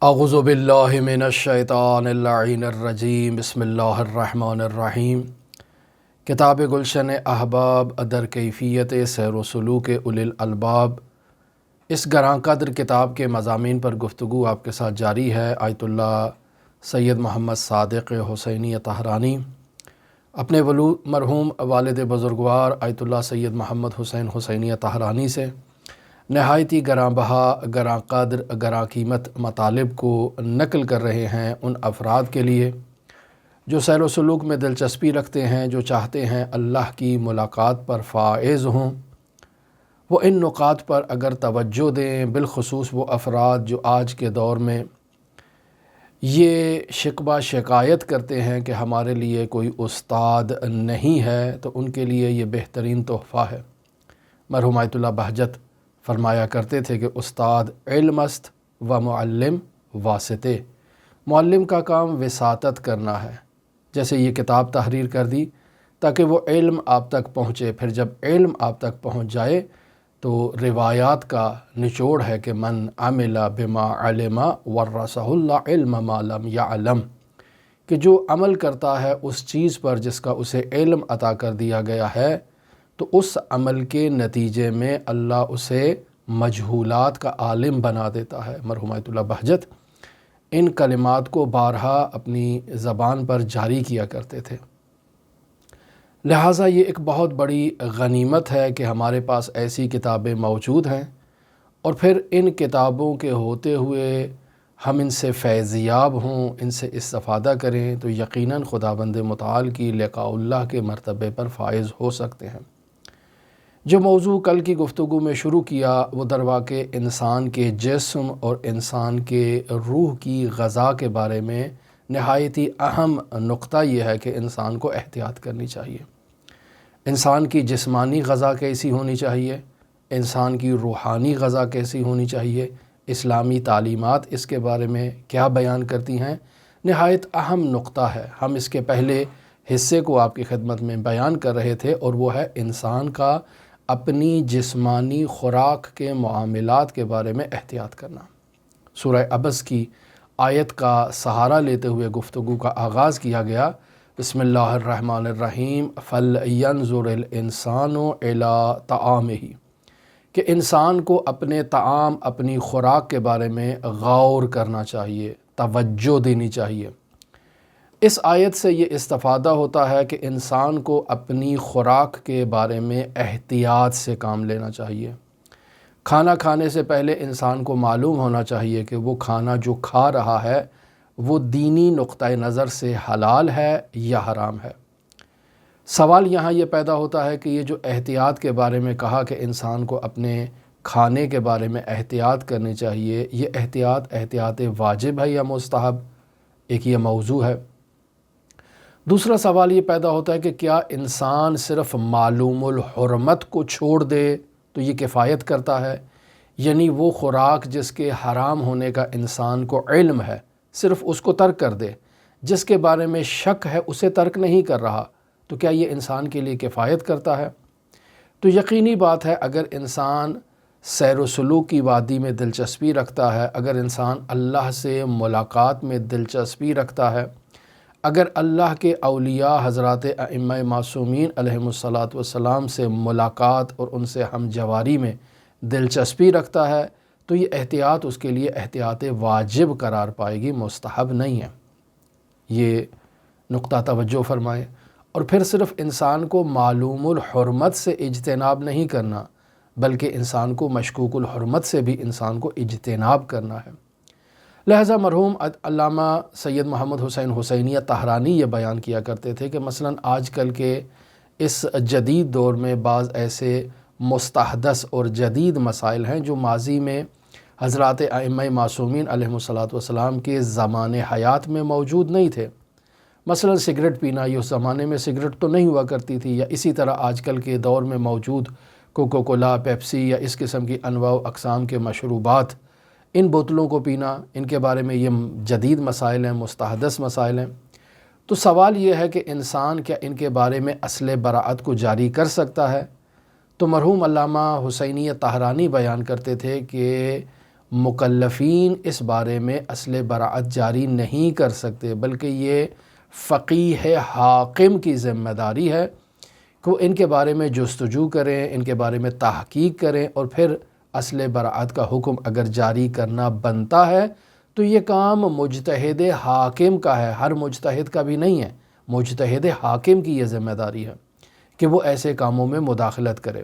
اعوذ باللہ من الشیطان اللعین الرجیم بسم اللہ الرحمن الرحیم۔ کتاب گلشن احباب در کیفیت سیر و سلوک اولی الالباب، اس گراں قدر کتاب کے مضامین پر گفتگو آپ کے ساتھ جاری ہے۔ آیت اللہ سید محمد صادق حسینی طہرانی اپنے مرحوم والد بزرگوار آیت اللہ سید محمد حسین حسینی طہرانی سے نہایتی گراں بہا، گراں قدر، گراں قیمت مطالب کو نقل کر رہے ہیں ان افراد کے لیے جو سیر و سلوک میں دلچسپی رکھتے ہیں، جو چاہتے ہیں اللہ کی ملاقات پر فائز ہوں۔ وہ ان نکات پر اگر توجہ دیں، بالخصوص وہ افراد جو آج کے دور میں یہ شکوہ شکایت کرتے ہیں کہ ہمارے لیے کوئی استاد نہیں ہے، تو ان کے لیے یہ بہترین تحفہ ہے۔ مرحوم آیت اللہ بہجت فرمایا کرتے تھے کہ استاد علم است و معلم واسطے، معلم کا کام وساطت کرنا ہے۔ جیسے یہ کتاب تحریر کر دی تاکہ وہ علم آپ تک پہنچے، پھر جب علم آپ تک پہنچ جائے تو روایات کا نچوڑ ہے کہ من عمل بما علم ورثہ اللہ علم ما لم یعلم، کہ جو عمل کرتا ہے اس چیز پر جس کا اسے علم عطا کر دیا گیا ہے، تو اس عمل کے نتیجے میں اللہ اسے مجہولات کا عالم بنا دیتا ہے۔ مرحوم آیت اللہ بہجت ان کلمات کو بارہا اپنی زبان پر جاری کیا کرتے تھے، لہٰذا یہ ایک بہت بڑی غنیمت ہے کہ ہمارے پاس ایسی کتابیں موجود ہیں، اور پھر ان کتابوں کے ہوتے ہوئے ہم ان سے فیضیاب ہوں، ان سے استفادہ کریں، تو یقیناً خداوند متعال کی لقاء اللہ کے مرتبے پر فائز ہو سکتے ہیں۔ جو موضوع کل کی گفتگو میں شروع کیا وہ درواقع انسان کے جسم اور انسان کے روح کی غذا کے بارے میں نہایتی اہم نقطہ یہ ہے کہ انسان کو احتیاط کرنی چاہیے۔ انسان کی جسمانی غذا کیسی ہونی چاہیے، انسان کی روحانی غذا کیسی ہونی چاہیے، اسلامی تعلیمات اس کے بارے میں کیا بیان کرتی ہیں، نہایت اہم نقطہ ہے۔ ہم اس کے پہلے حصے کو آپ کی خدمت میں بیان کر رہے تھے، اور وہ ہے انسان کا اپنی جسمانی خوراک کے معاملات کے بارے میں احتیاط کرنا۔ سورہ عبس کی آیت کا سہارا لیتے ہوئے گفتگو کا آغاز کیا گیا۔ بسم اللہ الرحمن الرحیم فَلْيَنْظُرِ الْإِنسَانُ إِلَىٰ طَعَامِهِ، کہ انسان کو اپنے طعام، اپنی خوراک کے بارے میں غور کرنا چاہیے، توجہ دینی چاہیے۔ اس آیت سے یہ استفادہ ہوتا ہے کہ انسان کو اپنی خوراک کے بارے میں احتیاط سے کام لینا چاہیے۔ کھانا کھانے سے پہلے انسان کو معلوم ہونا چاہیے کہ وہ کھانا جو کھا رہا ہے وہ دینی نقطۂ نظر سے حلال ہے یا حرام ہے۔ سوال یہاں یہ پیدا ہوتا ہے کہ یہ جو احتیاط کے بارے میں کہا کہ انسان کو اپنے کھانے کے بارے میں احتیاط کرنی چاہیے، یہ احتیاط واجب ہے یا مستحب؟ ایک یہ موضوع ہے۔ دوسرا سوال یہ پیدا ہوتا ہے کہ کیا انسان صرف معلوم الحرمت کو چھوڑ دے تو یہ کفایت کرتا ہے؟ یعنی وہ خوراک جس کے حرام ہونے کا انسان کو علم ہے، صرف اس کو ترک کر دے، جس کے بارے میں شک ہے اسے ترک نہیں کر رہا، تو کیا یہ انسان کے لیے کفایت کرتا ہے؟ تو یقینی بات ہے، اگر انسان سیر و سلوک کی وادی میں دلچسپی رکھتا ہے، اگر انسان اللہ سے ملاقات میں دلچسپی رکھتا ہے، اگر اللہ کے اولیاء حضرات ائمہ معصومین علیہم الصلاۃ سے ملاقات اور ان سے ہم جواری میں دلچسپی رکھتا ہے، تو یہ احتیاط اس کے لیے احتیاط واجب قرار پائے گی، مستحب نہیں ہے۔ یہ نقطہ توجہ فرمائیں۔ اور پھر صرف انسان کو معلوم الحرمت سے اجتناب نہیں کرنا، بلکہ انسان کو مشکوک الحرمت سے بھی انسان کو اجتناب کرنا ہے۔ لہٰذا مرحوم علامہ سید محمد حسین حسینی طہرانی یہ بیان کیا کرتے تھے کہ مثلاً آج کل کے اس جدید دور میں بعض ایسے مستحدث اور جدید مسائل ہیں جو ماضی میں حضرات ائمہ معصومین علیہم الصلاۃ کے زمان حیات میں موجود نہیں تھے۔ مثلاً سگریٹ پینا، یہ اس زمانے میں سگریٹ تو نہیں ہوا کرتی تھی، یا اسی طرح آج کل کے دور میں موجود کوکو کولا، پیپسی یا اس قسم کی انواع و اقسام کے مشروبات، ان بوتلوں کو پینا، ان کے بارے میں یہ جدید مسائل ہیں، مستحدث مسائل ہیں۔ تو سوال یہ ہے کہ انسان کیا ان کے بارے میں اصل براءت کو جاری کر سکتا ہے؟ تو مرحوم علامہ حسینی طہرانی بیان کرتے تھے کہ مکلفین اس بارے میں اصل براعت جاری نہیں کر سکتے، بلکہ یہ فقیہ حاکم کی ذمہ داری ہے کہ وہ ان کے بارے میں جستجو کریں، ان کے بارے میں تحقیق کریں، اور پھر اصل براعت کا حکم اگر جاری کرنا بنتا ہے تو یہ کام مجتہد حاکم کا ہے، ہر مجتہد کا بھی نہیں ہے، مجتہد حاکم کی یہ ذمہ داری ہے کہ وہ ایسے کاموں میں مداخلت کرے۔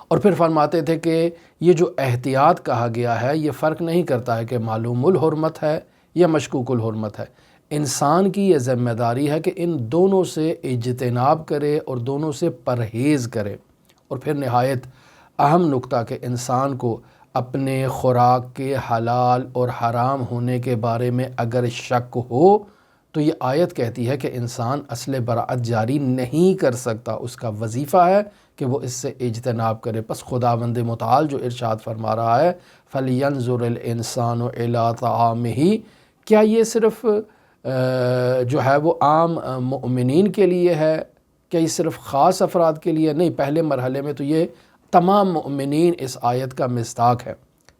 اور پھر فرماتے تھے کہ یہ جو احتیاط کہا گیا ہے یہ فرق نہیں کرتا ہے کہ معلوم الحرمت ہے یا مشکوک الحرمت ہے، انسان کی یہ ذمہ داری ہے کہ ان دونوں سے اجتناب کرے اور دونوں سے پرہیز کرے۔ اور پھر نہایت اہم نکتہ کہ انسان کو اپنے خوراک کے حلال اور حرام ہونے کے بارے میں اگر شک ہو تو یہ آیت کہتی ہے کہ انسان اصل براعت جاری نہیں کر سکتا، اس کا وظیفہ ہے کہ وہ اس سے اجتناب کرے۔ پس خداوند متعال جو ارشاد فرما رہا ہے فَلْيَنْظُرِ الْإِنسَانُ إِلَىٰ طَعَامِهِ، کیا یہ صرف جو ہے وہ عام مؤمنین کے لیے ہے؟ کیا یہ صرف خاص افراد کے لیے؟ نہیں، پہلے مرحلے میں تو یہ تمام مؤمنین اس آیت کا مصداق ہے،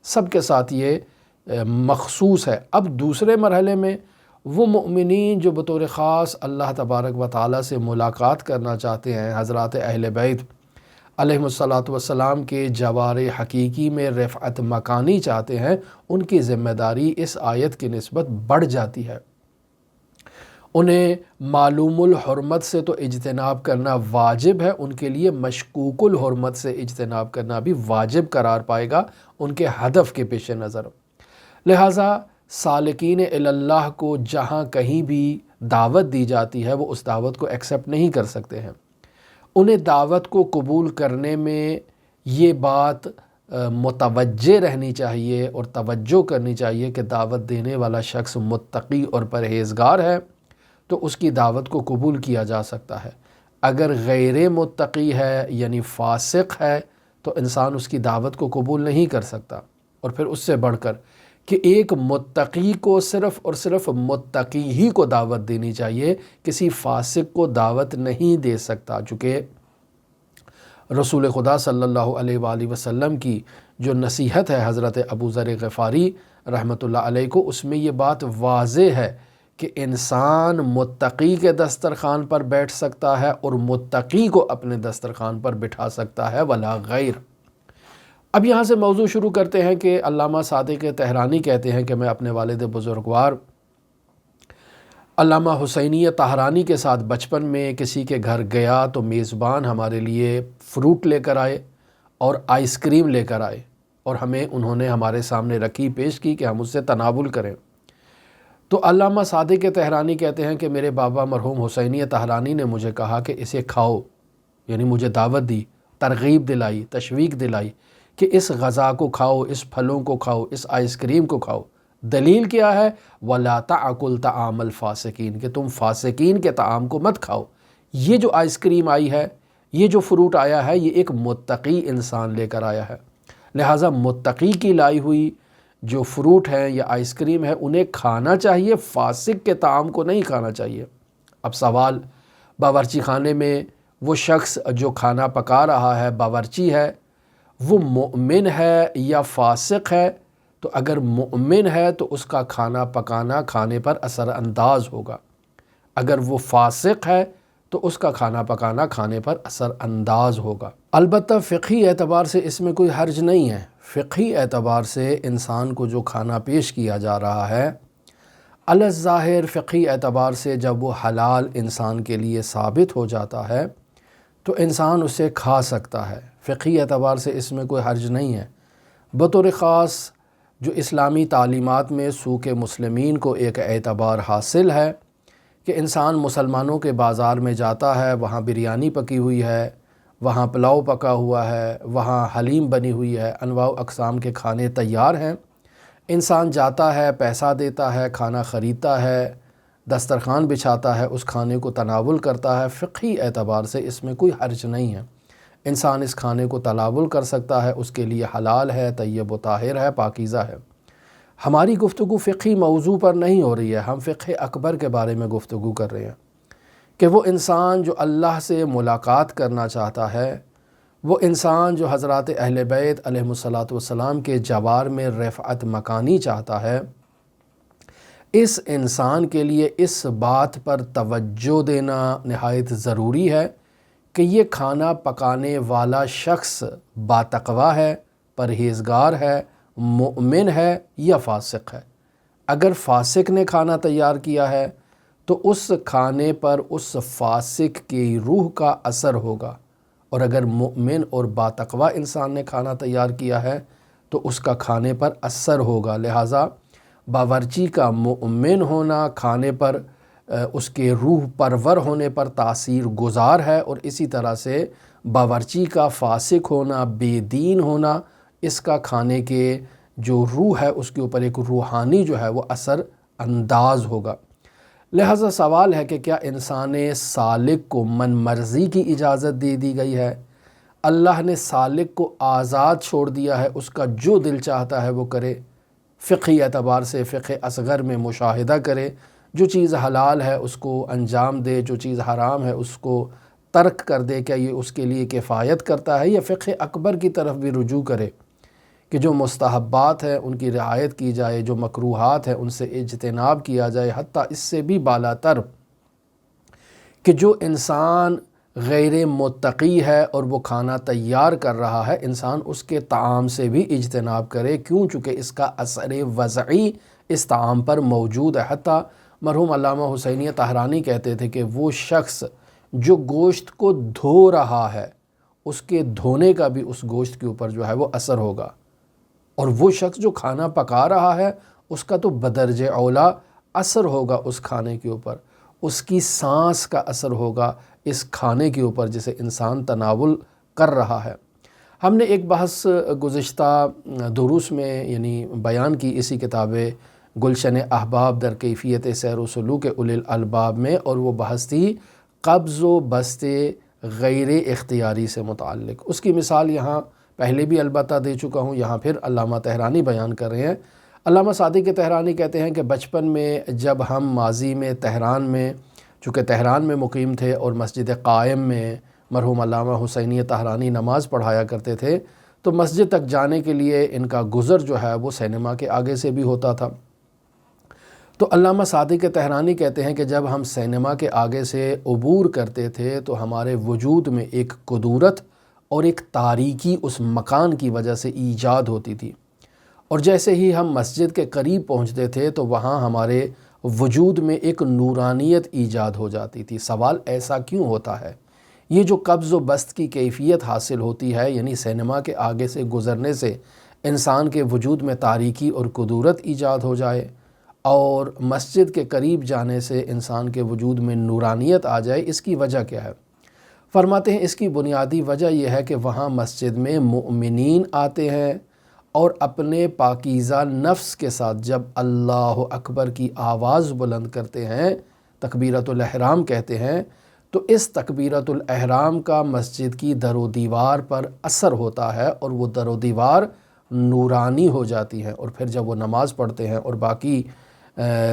سب کے ساتھ یہ مخصوص ہے۔ اب دوسرے مرحلے میں وہ مؤمنین جو بطور خاص اللہ تبارک و تعالیٰ سے ملاقات کرنا چاہتے ہیں، حضرات اہل بیت علیہم الصلاۃ کے جوار حقیقی میں رفعت مکانی چاہتے ہیں، ان کی ذمہ داری اس آیت کی نسبت بڑھ جاتی ہے۔ انہیں معلوم الحرمت سے تو اجتناب کرنا واجب ہے، ان کے لیے مشکوک الحرمت سے اجتناب کرنا بھی واجب قرار پائے گا ان کے ہدف کے پیش نظر۔ لہٰذا سالکین اللہ کو جہاں کہیں بھی دعوت دی جاتی ہے وہ اس دعوت کو ایکسیپٹ نہیں کر سکتے ہیں۔ انہیں دعوت کو قبول کرنے میں یہ بات متوجہ رہنی چاہیے اور توجہ کرنی چاہیے کہ دعوت دینے والا شخص متقی اور پرہیزگار ہے تو اس کی دعوت کو قبول کیا جا سکتا ہے۔ اگر غیر متقی ہے یعنی فاسق ہے تو انسان اس کی دعوت کو قبول نہیں کر سکتا۔ اور پھر اس سے بڑھ کر کہ ایک متقی کو صرف اور صرف متقی ہی کو دعوت دینی چاہیے، کسی فاسق کو دعوت نہیں دے سکتا، چونکہ رسول خدا صلی اللہ علیہ وآلہ وسلم کی جو نصیحت ہے حضرت ابو ذر غفاری رحمۃ اللہ علیہ کو، اس میں یہ بات واضح ہے کہ انسان متقی کے دسترخوان پر بیٹھ سکتا ہے اور متقی کو اپنے دسترخوان پر بٹھا سکتا ہے ولا غیر۔ اب یہاں سے موضوع شروع کرتے ہیں کہ علامہ صادق طہرانی کہتے ہیں کہ میں اپنے والد بزرگوار علامہ حسینی طہرانی کے ساتھ بچپن میں کسی کے گھر گیا تو میزبان ہمارے لیے فروٹ لے کر آئے اور آئس کریم لے کر آئے اور ہمیں انہوں نے ہمارے سامنے رکھی، پیش کی کہ ہم اس سے تناول کریں۔ تو علامہ صادق طہرانی کہتے ہیں کہ میرے بابا مرحوم حسینی طہرانی نے مجھے کہا کہ اسے کھاؤ، یعنی مجھے دعوت دی، ترغیب دلائی، تشویق دلائی کہ اس غذا کو کھاؤ، اس پھلوں کو کھاؤ، اس آئس کریم کو کھاؤ۔ دلیل کیا ہے؟ وَلَا تَأْكُلْ طَعَامَ الْفَاسِقِينَ، کہ تم فاسقین کے طعام کو مت کھاؤ۔ یہ جو آئس کریم آئی ہے، یہ جو فروٹ آیا ہے، یہ ایک متقی انسان لے کر آیا ہے، لہٰذا متقی کی لائی ہوئی جو فروٹ ہیں یا آئس کریم ہے انہیں کھانا چاہیے، فاسق کے طعام کو نہیں کھانا چاہیے۔ اب سوال، باورچی خانے میں وہ شخص جو کھانا پکا رہا ہے، باورچی ہے، وہ مؤمن ہے یا فاسق ہے؟ تو اگر مؤمن ہے تو اس کا کھانا پکانا کھانے پر اثر انداز ہوگا، اگر وہ فاسق ہے تو اس کا کھانا پکانا کھانے پر اثر انداز ہوگا۔ البتہ فقہی اعتبار سے اس میں کوئی حرج نہیں ہے، فقہی اعتبار سے انسان کو جو کھانا پیش کیا جا رہا ہے علی الظاہر فقہی اعتبار سے جب وہ حلال انسان کے لیے ثابت ہو جاتا ہے تو انسان اسے کھا سکتا ہے، فقہی اعتبار سے اس میں کوئی حرج نہیں ہے۔ بطور خاص جو اسلامی تعلیمات میں سوق مسلمین کو ایک اعتبار حاصل ہے کہ انسان مسلمانوں کے بازار میں جاتا ہے، وہاں بریانی پکی ہوئی ہے، وہاں پلاؤ پکا ہوا ہے، وہاں حلیم بنی ہوئی ہے، انواع و اقسام کے کھانے تیار ہیں، انسان جاتا ہے، پیسہ دیتا ہے، کھانا خریدتا ہے، دسترخوان بچھاتا ہے، اس کھانے کو تناول کرتا ہے۔ فقہی اعتبار سے اس میں کوئی حرج نہیں ہے، انسان اس کھانے کو تناول کر سکتا ہے، اس کے لیے حلال ہے، طیب و طاہر ہے، پاکیزہ ہے۔ ہماری گفتگو فقہی موضوع پر نہیں ہو رہی ہے، ہم فقہ اکبر کے بارے میں گفتگو کر رہے ہیں کہ وہ انسان جو اللہ سے ملاقات کرنا چاہتا ہے وہ انسان جو حضرات اہل بیت علیہم الصلاۃ والسلام کے جوار میں رفعت مکانی چاہتا ہے، اس انسان کے لیے اس بات پر توجہ دینا نہایت ضروری ہے کہ یہ کھانا پکانے والا شخص باتقویٰ ہے، پرہیزگار ہے، مؤمن ہے یا فاسق ہے۔ اگر فاسق نے کھانا تیار کیا ہے تو اس کھانے پر اس فاسق کی روح کا اثر ہوگا، اور اگر مؤمن اور باتقویٰ انسان نے کھانا تیار کیا ہے تو اس کا کھانے پر اثر ہوگا۔ لہٰذا باورچی کا مؤمن ہونا کھانے پر اس کے روح پرور ہونے پر تاثیر گزار ہے، اور اسی طرح سے باورچی کا فاسق ہونا، بے دین ہونا، اس کا کھانے کے جو روح ہے اس کے اوپر ایک روحانی جو ہے وہ اثر انداز ہوگا۔ لہٰذا سوال ہے کہ کیا انسان سالک کو من مرضی کی اجازت دے دی گئی ہے؟ اللہ نے سالک کو آزاد چھوڑ دیا ہے، اس کا جو دل چاہتا ہے وہ کرے، فقہی اعتبار سے فقہ اصغر میں مشاہدہ کرے، جو چیز حلال ہے اس کو انجام دے، جو چیز حرام ہے اس کو ترک کر دے۔ کیا یہ اس کے لیے کفایت کرتا ہے؟ یا فقہ اکبر کی طرف بھی رجوع کرے کہ جو مستحبات ہیں ان کی رعایت کی جائے، جو مکروہات ہیں ان سے اجتناب کیا جائے، حتیٰ اس سے بھی بالاتر کہ جو انسان غیر متقی ہے اور وہ کھانا تیار کر رہا ہے، انسان اس کے طعام سے بھی اجتناب کرے، کیوں؟ چونکہ اس کا اثر وضعی اس طعام پر موجود ہے۔ حتیٰ مرحوم علامہ حسینی طہرانی کہتے تھے کہ وہ شخص جو گوشت کو دھو رہا ہے، اس کے دھونے کا بھی اس گوشت کے اوپر جو ہے وہ اثر ہوگا، اور وہ شخص جو کھانا پکا رہا ہے اس کا تو بدرجہ اولا اثر ہوگا اس کھانے کے اوپر، اس کی سانس کا اثر ہوگا اس کھانے کے اوپر جسے انسان تناول کر رہا ہے۔ ہم نے ایک بحث گزشتہ دروس میں یعنی بیان کی اسی کتاب گلشن احباب در کیفیت سیر و سلوک اولی الالباب میں، اور وہ بحث تھی قبض و بسط غیر اختیاری سے متعلق۔ اس کی مثال یہاں پہلے بھی البتہ دے چکا ہوں، یہاں پھر علامہ طہرانی بیان کر رہے ہیں۔ علامہ صادق طہرانی کہتے ہیں کہ بچپن میں جب ہم ماضی میں تہران میں، چونکہ تہران میں مقیم تھے اور مسجد قائم میں مرحوم علامہ حسینی طہرانی نماز پڑھایا کرتے تھے، تو مسجد تک جانے کے لیے ان کا گزر جو ہے وہ سینما کے آگے سے بھی ہوتا تھا۔ تو علامہ صادق طہرانی کہتے ہیں کہ جب ہم سینما کے آگے سے عبور کرتے تھے تو ہمارے وجود میں ایک کدورت اور ایک تاریکی اس مکان کی وجہ سے ایجاد ہوتی تھی، اور جیسے ہی ہم مسجد کے قریب پہنچتے تھے تو وہاں ہمارے وجود میں ایک نورانیت ایجاد ہو جاتی تھی۔ سوال ایسا کیوں ہوتا ہے؟ یہ جو قبض و بسط کی کیفیت حاصل ہوتی ہے، یعنی سینما کے آگے سے گزرنے سے انسان کے وجود میں تاریکی اور کدورت ایجاد ہو جائے، اور مسجد کے قریب جانے سے انسان کے وجود میں نورانیت آ جائے، اس کی وجہ کیا ہے؟ فرماتے ہیں اس کی بنیادی وجہ یہ ہے کہ وہاں مسجد میں مؤمنین آتے ہیں اور اپنے پاکیزہ نفس کے ساتھ جب اللہ اکبر کی آواز بلند کرتے ہیں، تکبیرۃ الاحرام کہتے ہیں، تو اس تکبیرۃ الاحرام کا مسجد کی در و دیوار پر اثر ہوتا ہے، اور وہ در و دیوار نورانی ہو جاتی ہیں، اور پھر جب وہ نماز پڑھتے ہیں اور باقی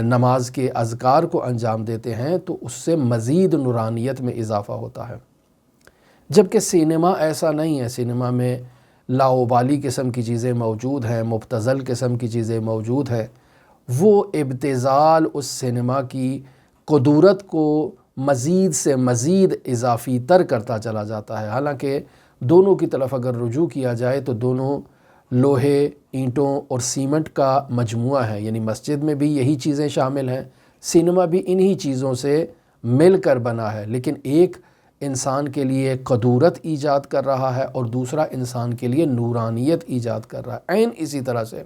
نماز کے اذکار کو انجام دیتے ہیں تو اس سے مزید نورانیت میں اضافہ ہوتا ہے۔ جبکہ سینما ایسا نہیں ہے، سینما میں لاابالی قسم کی چیزیں موجود ہیں، مبتذل قسم کی چیزیں موجود ہیں۔ وہ ابتذال اس سینما کی قدورت کو مزید سے مزید اضافی تر کرتا چلا جاتا ہے۔ حالانکہ دونوں کی طرف اگر رجوع کیا جائے تو دونوں لوہے، اینٹوں اور سیمنٹ کا مجموعہ ہے، یعنی مسجد میں بھی یہی چیزیں شامل ہیں، سینما بھی انہی چیزوں سے مل کر بنا ہے، لیکن ایک انسان کے لیے قدورت ایجاد کر رہا ہے اور دوسرا انسان کے لیے نورانیت ایجاد کر رہا ہے۔ عین اسی طرح سے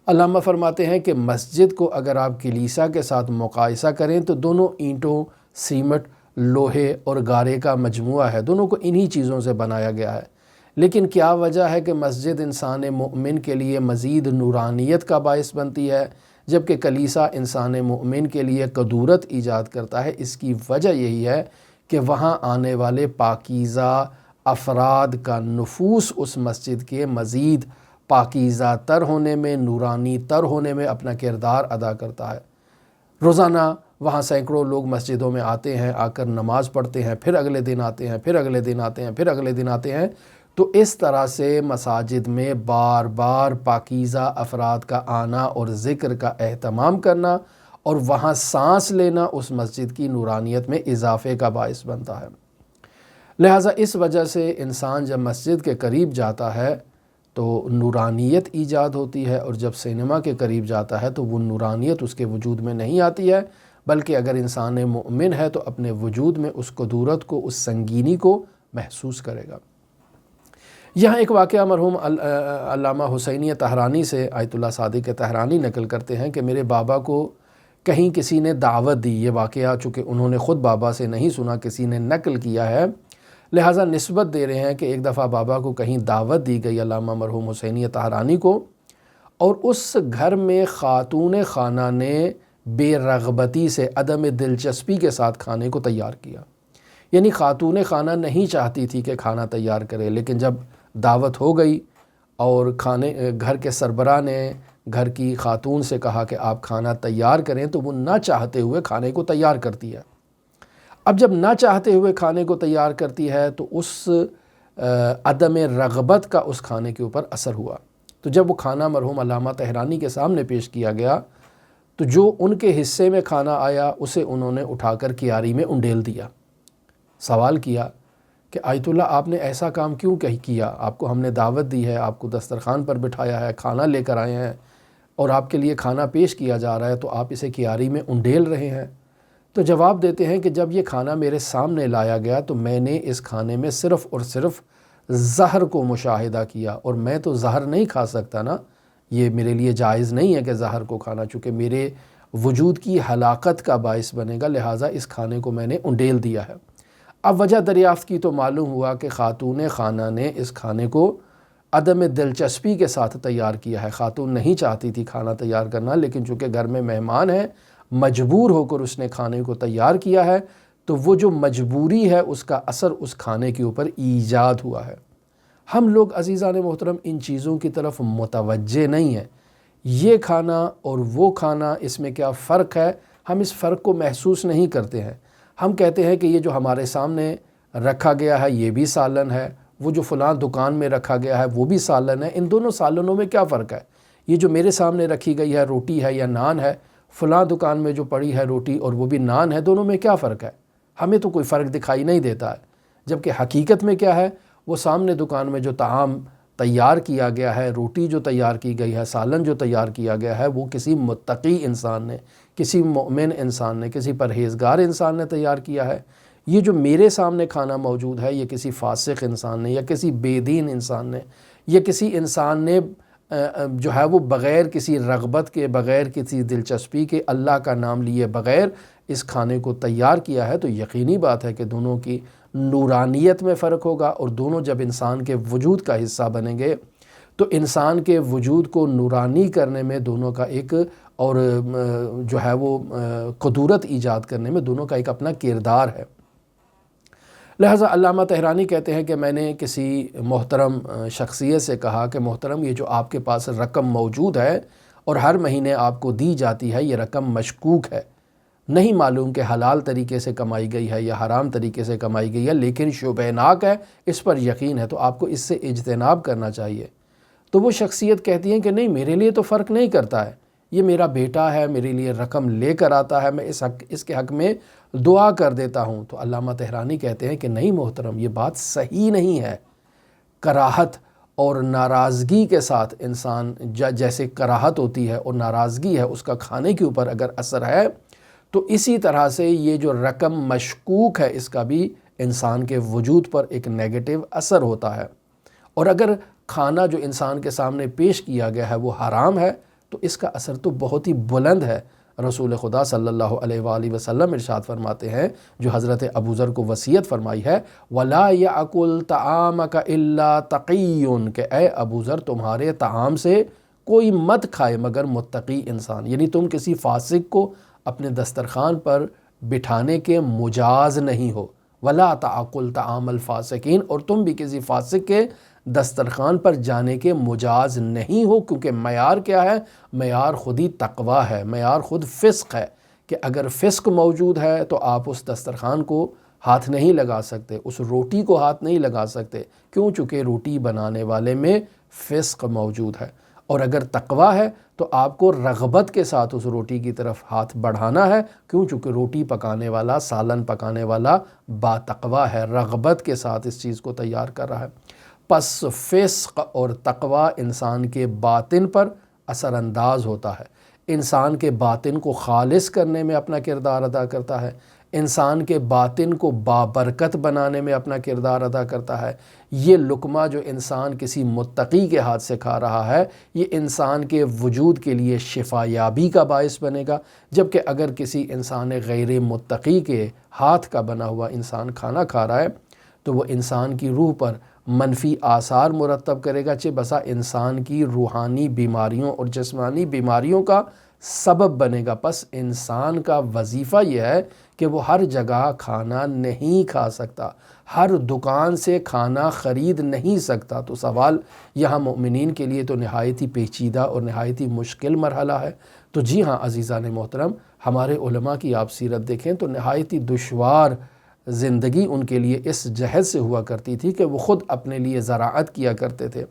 علامہ فرماتے ہیں کہ مسجد کو اگر آپ کلیسا کے ساتھ مقایسہ کریں تو دونوں اینٹوں، سیمنٹ، لوہے اور گارے کا مجموعہ ہے، دونوں کو انہی چیزوں سے بنایا گیا ہے، لیکن کیا وجہ ہے کہ مسجد انسان مؤمن کے لیے مزید نورانیت کا باعث بنتی ہے جبکہ کلیسا انسان مؤمن کے لیے قدورت ایجاد کرتا ہے؟ اس کی وجہ یہی ہے کہ وہاں آنے والے پاکیزہ افراد کا نفوس اس مسجد کے مزید پاکیزہ تر ہونے میں، نورانی تر ہونے میں اپنا کردار ادا کرتا ہے۔ روزانہ وہاں سینکڑوں لوگ مسجدوں میں آتے ہیں، آ کر نماز پڑھتے ہیں، پھر اگلے دن آتے ہیں، پھر اگلے دن آتے ہیں، پھر اگلے دن آتے ہیں، تو اس طرح سے مساجد میں بار بار پاکیزہ افراد کا آنا اور ذکر کا اہتمام کرنا اور وہاں سانس لینا اس مسجد کی نورانیت میں اضافے کا باعث بنتا ہے۔ لہٰذا اس وجہ سے انسان جب مسجد کے قریب جاتا ہے تو نورانیت ایجاد ہوتی ہے، اور جب سینما کے قریب جاتا ہے تو وہ نورانیت اس کے وجود میں نہیں آتی ہے، بلکہ اگر انسان مؤمن ہے تو اپنے وجود میں اس قدورت کو، اس سنگینی کو محسوس کرے گا۔ یہاں ایک واقعہ مرحوم علامہ حسینی طہرانی سے آیت اللہ صادق طہرانی نقل کرتے ہیں کہ میرے بابا کو کہیں کسی نے دعوت دی۔ یہ واقعہ چونکہ انہوں نے خود بابا سے نہیں سنا، کسی نے نقل کیا ہے، لہٰذا نسبت دے رہے ہیں کہ ایک دفعہ بابا کو کہیں دعوت دی گئی علامہ مرحوم حسینی طہرانی کو، اور اس گھر میں خاتون خانہ نے بے رغبتی سے، عدم دلچسپی کے ساتھ کھانے کو تیار کیا۔ یعنی خاتون خانہ نہیں چاہتی تھی کہ کھانا تیار کرے، لیکن جب دعوت ہو گئی اور گھر کے سربراہ نے گھر کی خاتون سے کہا کہ آپ کھانا تیار کریں، تو وہ نہ چاہتے ہوئے کھانے کو تیار کرتی ہے۔ اب جب نہ چاہتے ہوئے کھانے کو تیار کرتی ہے تو اس عدم رغبت کا اس کھانے کے اوپر اثر ہوا۔ تو جب وہ کھانا مرحوم علامہ طہرانی کے سامنے پیش کیا گیا تو جو ان کے حصے میں کھانا آیا اسے انہوں نے اٹھا کر کیاری میں انڈیل دیا۔ سوال کیا کہ آیت اللہ آپ نے ایسا کام کیوں کیا؟ آپ کو ہم نے دعوت دی ہے، آپ کو دسترخوان پر بٹھایا ہے، کھانا لے کر آئے ہیں اور آپ کے لیے کھانا پیش کیا جا رہا ہے، تو آپ اسے کیاری میں انڈیل رہے ہیں۔ تو جواب دیتے ہیں کہ جب یہ کھانا میرے سامنے لایا گیا تو میں نے اس کھانے میں صرف اور صرف زہر کو مشاہدہ کیا، اور میں تو زہر نہیں کھا سکتا نا، یہ میرے لیے جائز نہیں ہے کہ زہر کو کھانا، چونکہ میرے وجود کی ہلاکت کا باعث بنے گا، لہٰذا اس کھانے کو میں نے انڈیل دیا ہے۔ اب وجہ دریافت کی تو معلوم ہوا کہ خاتون خانہ نے اس کھانے کو عدم دلچسپی کے ساتھ تیار کیا ہے۔ خاتون نہیں چاہتی تھی کھانا تیار کرنا، لیکن چونکہ گھر میں مہمان ہیں، مجبور ہو کر اس نے کھانے کو تیار کیا ہے، تو وہ جو مجبوری ہے اس کا اثر اس کھانے کے اوپر ایجاد ہوا ہے۔ ہم لوگ عزیزان محترم ان چیزوں کی طرف متوجہ نہیں ہیں۔ یہ کھانا اور وہ کھانا، اس میں کیا فرق ہے، ہم اس فرق کو محسوس نہیں کرتے ہیں۔ ہم کہتے ہیں کہ یہ جو ہمارے سامنے رکھا گیا ہے یہ بھی سالن ہے، وہ جو فلاں دکان میں رکھا گیا ہے وہ بھی سالن ہے، ان دونوں سالنوں میں کیا فرق ہے؟ یہ جو میرے سامنے رکھی گئی ہے روٹی ہے یا نان ہے، فلاں دکان میں جو پڑی ہے روٹی اور وہ بھی نان ہے، دونوں میں کیا فرق ہے؟ ہمیں تو کوئی فرق دکھائی نہیں دیتا ہے، جبکہ حقیقت میں کیا ہے، وہ سامنے دکان میں جو طعام تیار کیا گیا ہے، روٹی جو تیار کی گئی ہے، سالن جو تیار کیا گیا ہے، وہ کسی متقی انسان نے، کسی مؤمن انسان نے، کسی پرہیزگار انسان نے تیار کیا ہے۔ یہ جو میرے سامنے کھانا موجود ہے یہ کسی فاسق انسان نے یا کسی بے دین انسان نے یا کسی انسان نے جو ہے وہ بغیر کسی رغبت کے، بغیر کسی دلچسپی کے، اللہ کا نام لیے بغیر اس کھانے کو تیار کیا ہے، تو یقینی بات ہے کہ دونوں کی نورانیت میں فرق ہوگا، اور دونوں جب انسان کے وجود کا حصہ بنیں گے تو انسان کے وجود کو نورانی کرنے میں دونوں کا ایک، اور جو ہے وہ قدورت ایجاد کرنے میں دونوں کا ایک اپنا کردار ہے۔ لہٰذا علامہ طہرانی کہتے ہیں کہ میں نے کسی محترم شخصیت سے کہا کہ محترم، یہ جو آپ کے پاس رقم موجود ہے اور ہر مہینے آپ کو دی جاتی ہے، یہ رقم مشکوک ہے، نہیں معلوم کہ حلال طریقے سے کمائی گئی ہے یا حرام طریقے سے کمائی گئی ہے، لیکن شبہ ناک ہے، اس پر یقین ہے، تو آپ کو اس سے اجتناب کرنا چاہیے۔ تو وہ شخصیت کہتی ہیں کہ نہیں، میرے لیے تو فرق نہیں کرتا ہے، یہ میرا بیٹا ہے، میرے لیے رقم لے کر آتا ہے، میں اس کے حق میں دعا کر دیتا ہوں۔ تو علامہ طہرانی کہتے ہیں کہ نہیں محترم، یہ بات صحیح نہیں ہے۔ کراہت اور ناراضگی کے ساتھ انسان جیسے کراہت ہوتی ہے اور ناراضگی ہے اس کا کھانے کے اوپر اگر اثر ہے، تو اسی طرح سے یہ جو رقم مشکوک ہے اس کا بھی انسان کے وجود پر ایک نیگیٹو اثر ہوتا ہے۔ اور اگر کھانا جو انسان کے سامنے پیش کیا گیا ہے وہ حرام ہے تو اس کا اثر تو بہت ہی بلند ہے۔ رسول خدا صلی اللہ علیہ وآلہ وسلم ارشاد فرماتے ہیں، جو حضرت ابوذر کو وصیت فرمائی ہے، وَلَا يَأْكُلْ طَعَامَكَ إِلَّا تَقِيٌّ، کہ اے ابوذر تمہارے طعام سے کوئی مت کھائے مگر متقی انسان، یعنی تم کسی فاسق کو اپنے دسترخوان پر بٹھانے کے مجاز نہیں ہو، وَلَا تَأْكُلْ طَعَامَ الْفَاسِقِينَ، اور تم بھی کسی فاسق کے دسترخوان پر جانے کے مجاز نہیں ہو، کیونکہ معیار کیا ہے؟ معیار خود ہی تقویٰ ہے، معیار خود فسق ہے، کہ اگر فسق موجود ہے تو آپ اس دسترخوان کو ہاتھ نہیں لگا سکتے، اس روٹی کو ہاتھ نہیں لگا سکتے، کیوں؟ چونکہ روٹی بنانے والے میں فسق موجود ہے۔ اور اگر تقویٰ ہے تو آپ کو رغبت کے ساتھ اس روٹی کی طرف ہاتھ بڑھانا ہے، کیوں؟ چونکہ روٹی پکانے والا، سالن پکانے والا با تقویٰ ہے، رغبت کے ساتھ اس چیز کو تیار کر رہا ہے۔ پس فسق اور تقویٰ انسان کے باطن پر اثر انداز ہوتا ہے، انسان کے باطن کو خالص کرنے میں اپنا کردار ادا کرتا ہے، انسان کے باطن کو بابرکت بنانے میں اپنا کردار ادا کرتا ہے۔ یہ لقمہ جو انسان کسی متقی کے ہاتھ سے کھا رہا ہے، یہ انسان کے وجود کے لیے شفا یابی کا باعث بنے گا، جبکہ اگر کسی انسان غیر متقی کے ہاتھ کا بنا ہوا انسان کھانا کھا رہا ہے تو وہ انسان کی روح پر منفی آثار مرتب کرے گا، چہ بسا انسان کی روحانی بیماریوں اور جسمانی بیماریوں کا سبب بنے گا۔ پس انسان کا وظیفہ یہ ہے کہ وہ ہر جگہ کھانا نہیں کھا سکتا، ہر دکان سے کھانا خرید نہیں سکتا۔ تو سوال یہاں مومنین کے لیے تو نہایت ہی پیچیدہ اور نہایت ہی مشکل مرحلہ ہے۔ تو جی ہاں عزیزان محترم، ہمارے علماء کی آپ سیرت دیکھیں تو نہایت ہی دشوار زندگی ان کے لیے اس جہت سے ہوا کرتی تھی کہ وہ خود اپنے لیے زراعت کیا کرتے تھے،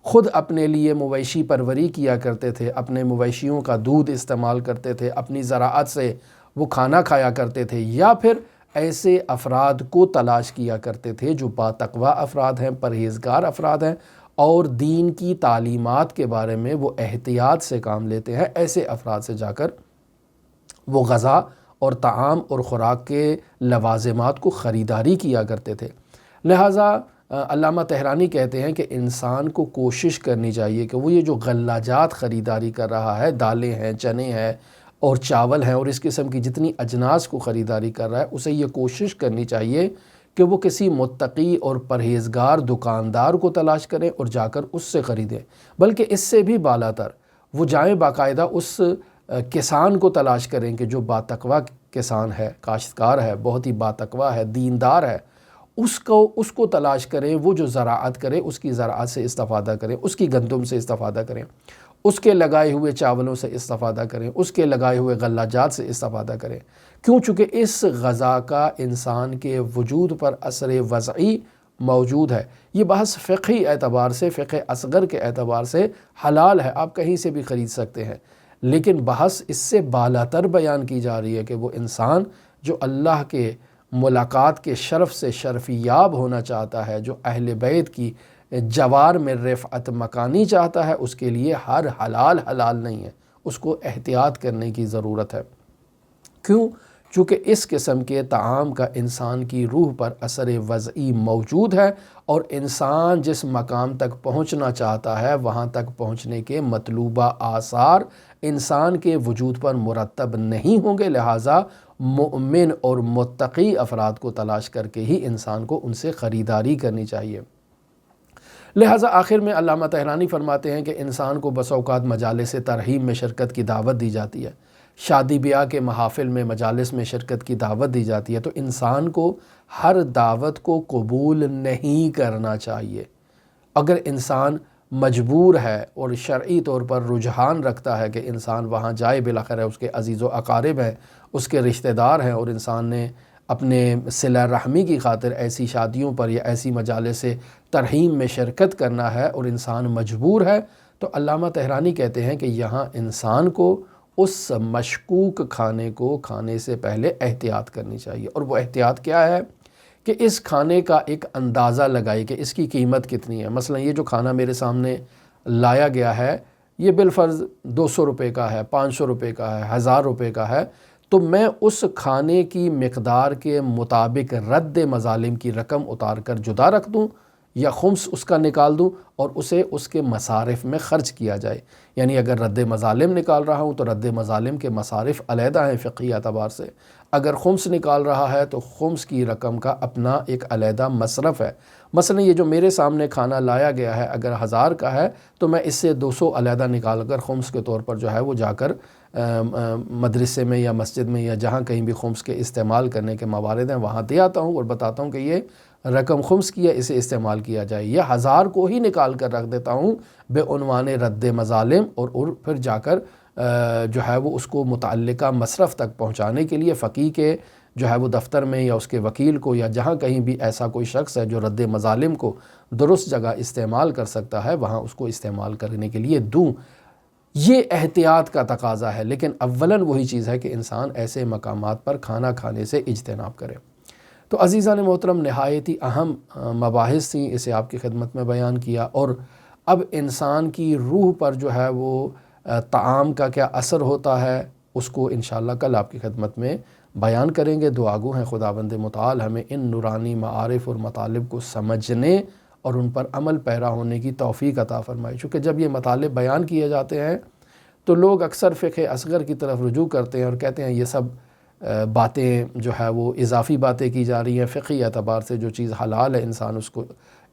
خود اپنے لیے مویشی پروری کیا کرتے تھے، اپنے مویشیوں کا دودھ استعمال کرتے تھے، اپنی زراعت سے وہ کھانا کھایا کرتے تھے، یا پھر ایسے افراد کو تلاش کیا کرتے تھے جو باتقویٰ افراد ہیں، پرہیزگار افراد ہیں اور دین کی تعلیمات کے بارے میں وہ احتیاط سے کام لیتے ہیں۔ ایسے افراد سے جا کر وہ غذا اور طعام اور خوراک کے لوازمات کو خریداری کیا کرتے تھے۔ لہٰذا علامہ طحرانی کہتے ہیں کہ انسان کو کوشش کرنی چاہیے کہ وہ یہ جو غلہ خریداری کر رہا ہے، دالیں ہیں، چنے ہیں اور چاول ہیں اور اس قسم کی جتنی اجناس کو خریداری کر رہا ہے، اسے یہ کوشش کرنی چاہیے کہ وہ کسی متقی اور پرہیزگار دکاندار کو تلاش کریں اور جا کر اس سے خریدیں، بلکہ اس سے بھی بالاتر وہ جائیں باقاعدہ اس کسان کو تلاش کریں کہ جو باتقویٰ کسان ہے، کاشتکار ہے، بہت ہی باتقویٰ ہے، دیندار ہے، اس کو تلاش کریں، وہ جو زراعت کرے اس کی زراعت سے استفادہ کریں، اس کی گندم سے استفادہ کریں، اس کے لگائے ہوئے چاولوں سے استفادہ کریں، اس کے لگائے ہوئے غلہ جات سے استفادہ کریں، کیوں؟ چونکہ اس غذا کا انسان کے وجود پر اثر وضعی موجود ہے۔ یہ بحث فقہی اعتبار سے، فقہ اصغر کے اعتبار سے حلال ہے، آپ کہیں سے بھی خرید سکتے ہیں، لیکن بحث اس سے بالاتر بیان کی جا رہی ہے کہ وہ انسان جو اللہ کے ملاقات کے شرف سے شرف یاب ہونا چاہتا ہے، جو اہل بیت کی جوار میں رفعت مکانی چاہتا ہے، اس کے لیے ہر حلال حلال نہیں ہے، اس کو احتیاط کرنے کی ضرورت ہے۔ کیوں؟ چونکہ اس قسم کے طعام کا انسان کی روح پر اثر وضعی موجود ہے اور انسان جس مقام تک پہنچنا چاہتا ہے وہاں تک پہنچنے کے مطلوبہ آثار انسان کے وجود پر مرتب نہیں ہوں گے، لہٰذا مومن اور متقی افراد کو تلاش کر کے ہی انسان کو ان سے خریداری کرنی چاہیے۔ لہٰذا آخر میں علامہ طحرانی فرماتے ہیں کہ انسان کو بس اوقات مجالس ترحیم میں شرکت کی دعوت دی جاتی ہے، شادی بیاہ کے محافل میں مجالس میں شرکت کی دعوت دی جاتی ہے، تو انسان کو ہر دعوت کو قبول نہیں کرنا چاہیے۔ اگر انسان مجبور ہے اور شرعی طور پر رجحان رکھتا ہے کہ انسان وہاں جائے، بالآخر اس کے عزیز و اقارب ہیں، اس کے رشتہ دار ہیں، اور انسان نے اپنے صلہ رحمی کی خاطر ایسی شادیوں پر یا ایسی مجالس ترحیم میں شرکت کرنا ہے اور انسان مجبور ہے، تو علامہ طحرانی کہتے ہیں کہ یہاں انسان کو اس مشکوک کھانے کو کھانے سے پہلے احتیاط کرنی چاہیے۔ اور وہ احتیاط کیا ہے کہ اس کھانے کا ایک اندازہ لگائے کہ اس کی قیمت کتنی ہے۔ مثلا یہ جو کھانا میرے سامنے لایا گیا ہے یہ بالفرض 200 روپے کا ہے، 500 روپے کا ہے، 1000 روپے کا ہے، تو میں اس کھانے کی مقدار کے مطابق رد مظالم کی رقم اتار کر جدا رکھ دوں یا خمس اس کا نکال دوں اور اسے اس کے مصارف میں خرچ کیا جائے۔ یعنی اگر رد مظالم نکال رہا ہوں تو رد مظالم کے مصارف علیحدہ ہیں فقہی اعتبار سے، اگر خمس نکال رہا ہے تو خمس کی رقم کا اپنا ایک علیحدہ مصرف ہے۔ مثلا یہ جو میرے سامنے کھانا لایا گیا ہے اگر 1000 کا ہے تو میں اس سے 200 علیحدہ نکال کر خمس کے طور پر جو ہے وہ جا کر مدرسے میں یا مسجد میں یا جہاں کہیں بھی خمس کے استعمال کرنے کے موارد ہیں وہاں دے آتا ہوں اور بتاتا ہوں کہ یہ رقم خمس کی ہے، اسے استعمال کیا جائے۔ یہ 1000 کو ہی نکال کر رکھ دیتا ہوں بے عنوان رد مظالم اور پھر جا کر جو ہے وہ اس کو متعلقہ مصرف تک پہنچانے کے لیے فقی کے جو ہے وہ دفتر میں یا اس کے وکیل کو یا جہاں کہیں بھی ایسا کوئی شخص ہے جو رد مظالم کو درست جگہ استعمال کر سکتا ہے وہاں اس کو استعمال کرنے کے لیے دوں۔ یہ احتیاط کا تقاضا ہے، لیکن اولاً وہی چیز ہے کہ انسان ایسے مقامات پر کھانا کھانے سے اجتناب کرے۔ تو عزیزان محترم، نہایت ہی اہم مباحث تھیں، اسے آپ کی خدمت میں بیان کیا، اور اب انسان کی روح پر جو ہے وہ طعام کا کیا اثر ہوتا ہے اس کو انشاءاللہ کل آپ کی خدمت میں بیان کریں گے۔ دعاگو ہیں خداوند متعال ہمیں ان نورانی معارف اور مطالب کو سمجھنے اور ان پر عمل پیرا ہونے کی توفیق عطا فرمائے۔ چونکہ جب یہ مطالب بیان کیے جاتے ہیں تو لوگ اکثر فقہ اصغر کی طرف رجوع کرتے ہیں اور کہتے ہیں یہ سب باتیں جو ہے وہ اضافی باتیں کی جا رہی ہیں، فقہی اعتبار سے جو چیز حلال ہے انسان اس کو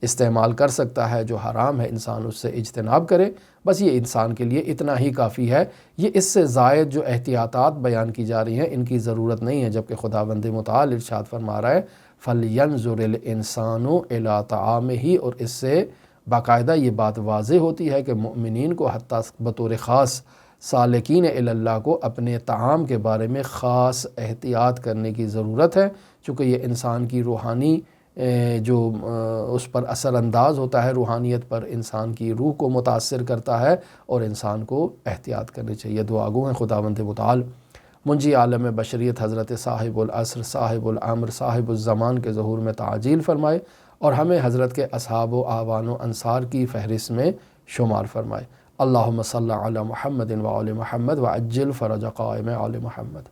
استعمال کر سکتا ہے، جو حرام ہے انسان اس سے اجتناب کرے، بس یہ انسان کے لیے اتنا ہی کافی ہے۔ یہ اس سے زائد جو احتیاطات بیان کی جا رہی ہیں ان کی ضرورت نہیں ہے، جبکہ خداوند متعال ارشاد فرما رہا ہے فَلْيَنْظُرِ الْإِنسَانُ إِلَىٰ طَعَامِهِ، اور اس سے باقاعدہ یہ بات واضح ہوتی ہے کہ مؤمنین کو حتیٰ بطور خاص سالکین اللہ کو اپنے طعام کے بارے میں خاص احتیاط کرنے کی ضرورت ہے، چونکہ یہ انسان کی روحانی جو اس پر اثر انداز ہوتا ہے، روحانیت پر انسان کی روح کو متاثر کرتا ہے، اور انسان کو احتیاط کرنی چاہیے۔ دعاگو ہیں خداوند متعال منجی عالم بشریت حضرت صاحب العصر صاحب الامر صاحب الزمان کے ظہور میں تعجیل فرمائے، اور ہمیں حضرت کے اصحاب و اعوان و انصار کی فہرست میں شمار فرمائے۔ اللہم صلی علی محمد وآل محمد وعجل فرج قائم آل محمد۔